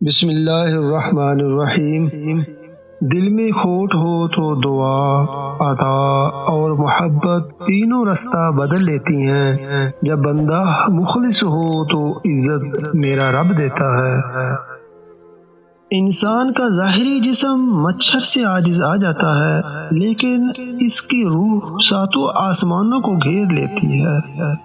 بسم اللہ الرحمن الرحیم۔ دل میں کھوٹ ہو تو دعا، عطا اور محبت تینوں رستہ بدل لیتی ہیں۔ جب بندہ مخلص ہو تو عزت میرا رب دیتا ہے۔ انسان کا ظاہری جسم مچھر سے عاجز آ جاتا ہے، لیکن اس کی روح ساتوں آسمانوں کو گھیر لیتی ہے۔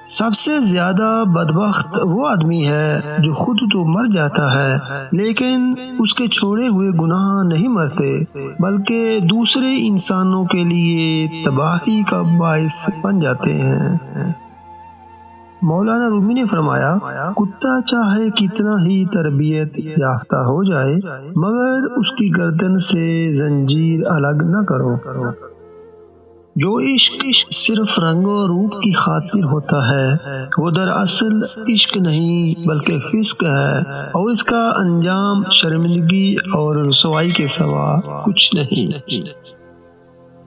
سب سے زیادہ بدبخت وہ آدمی ہے جو خود تو مر جاتا ہے، لیکن اس کے چھوڑے ہوئے گناہ نہیں مرتے، بلکہ دوسرے انسانوں کے لیے تباہی کا باعث بن جاتے ہیں۔ مولانا رومی نے فرمایا، کتا چاہے کتنا ہی تربیت یافتہ ہو جائے، مگر اس کی گردن سے زنجیر الگ نہ کرو۔ جو عشق صرف رنگ و روپ کی خاطر ہوتا ہے، وہ دراصل عشق نہیں بلکہ فسق ہے، اور اس کا انجام شرمندگی اور رسوائی کے سوا کچھ نہیں۔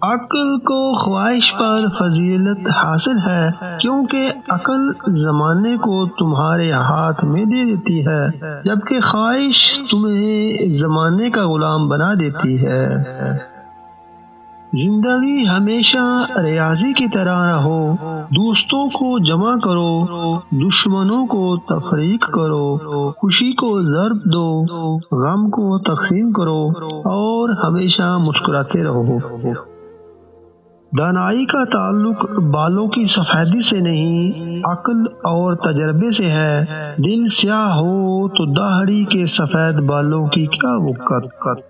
عقل کو خواہش پر فضیلت حاصل ہے، کیونکہ عقل زمانے کو تمہارے ہاتھ میں دے دیتی ہے، جبکہ خواہش تمہیں زمانے کا غلام بنا دیتی ہے۔ زندگی ہمیشہ ریاضی کی طرح نہ ہو۔ دوستوں کو جمع کرو، دشمنوں کو تفریق کرو، خوشی کو ضرب دو، غم کو تقسیم کرو، اور ہمیشہ مسکراتے رہو۔ دانائی کا تعلق بالوں کی سفیدی سے نہیں، عقل اور تجربے سے ہے۔ دل سیاہ ہو تو داڑھی کے سفید بالوں کی کیا وقت۔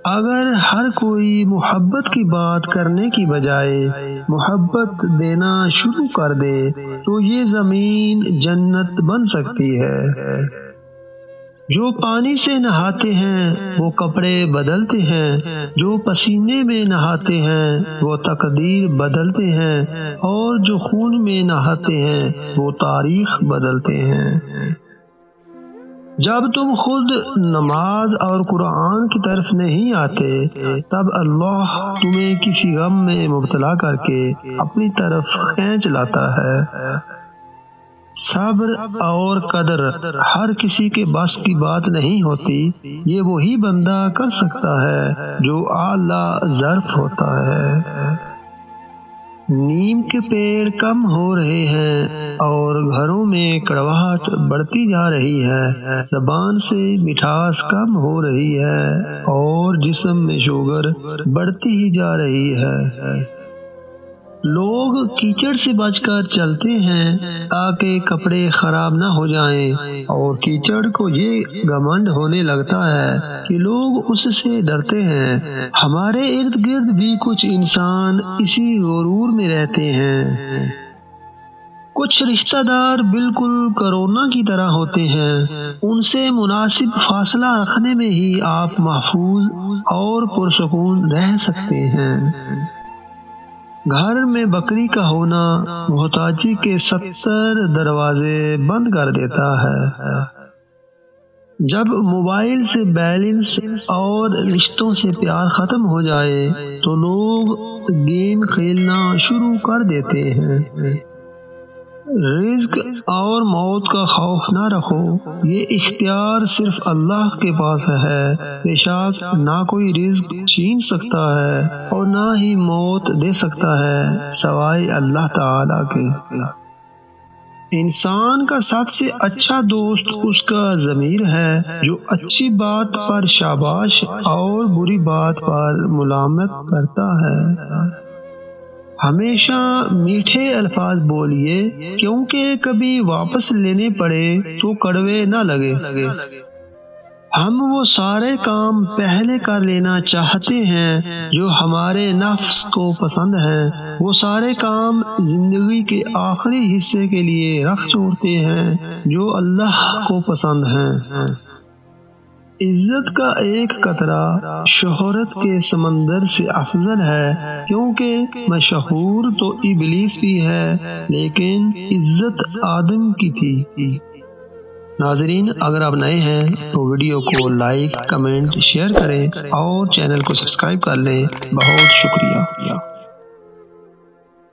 اگر ہر کوئی محبت کی بات کرنے کی بجائے محبت دینا شروع کر دے تو یہ زمین جنت بن سکتی ہے۔ جو پانی سے نہاتے ہیں وہ کپڑے بدلتے ہیں، جو پسینے میں نہاتے ہیں وہ تقدیر بدلتے ہیں، اور جو خون میں نہاتے ہیں وہ تاریخ بدلتے ہیں۔ جب تم خود نماز اور قرآن کی طرف نہیں آتے، تب اللہ تمہیں کسی غم میں مبتلا کر کے اپنی طرف کھینچ لاتا ہے۔ صبر اور قدر ہر کسی کے بس کی بات نہیں ہوتی، یہ وہی بندہ کر سکتا ہے جو اعلیٰ ظرف ہوتا ہے۔ نیم کے پیڑ کم ہو رہے ہیں اور گھروں میں کڑواہٹ بڑھتی جا رہی ہے، زبان سے مٹھاس کم ہو رہی ہے اور جسم میں شوگر بڑھتی ہی جا رہی ہے۔ لوگ کیچڑ سے بچ کر چلتے ہیں تاکہ کپڑے خراب نہ ہو جائیں، اور کیچڑ کو یہ گھمنڈ ہونے لگتا ہے کہ لوگ اس سے ڈرتے ہیں۔ ہمارے ارد گرد بھی کچھ انسان اسی غرور میں رہتے ہیں۔ کچھ رشتہ دار بالکل کورونا کی طرح ہوتے ہیں، ان سے مناسب فاصلہ رکھنے میں ہی آپ محفوظ اور پرسکون رہ سکتے ہیں۔ گھر میں بکری کا ہونا محتاجی کے 70 دروازے بند کر دیتا ہے۔ جب موبائل سے بیلنس اور رشتوں سے پیار ختم ہو جائے تو لوگ گیم کھیلنا شروع کر دیتے ہیں۔ رزق اور موت کا خوف نہ رکھو، یہ اختیار صرف اللہ کے پاس ہے۔ بے شک نہ کوئی رزق چھین سکتا ہے اور نہ ہی موت دے سکتا ہے سوائے اللہ تعالی کے۔ انسان کا سب سے اچھا دوست اس کا ضمیر ہے، جو اچھی بات پر شاباش اور بری بات پر ملامت کرتا ہے۔ ہمیشہ میٹھے الفاظ بولیے، کیونکہ کبھی واپس لینے پڑے تو کڑوے نہ لگے۔ ہم وہ سارے کام پہلے کر لینا چاہتے ہیں جو ہمارے نفس کو پسند ہیں، وہ سارے کام زندگی کے آخری حصے کے لیے رکھ چھوڑتے ہیں جو اللہ کو پسند ہیں۔ عزت کا ایک قطرہ شہرت کے سمندر سے افضل ہے، کیونکہ مشہور تو ابلیس بھی ہے، لیکن عزت آدم کی تھی۔ ناظرین، اگر آپ نئے ہیں تو ویڈیو کو لائک، کمنٹ، شیئر کریں اور چینل کو سبسکرائب کر لیں۔ بہت شکریہ۔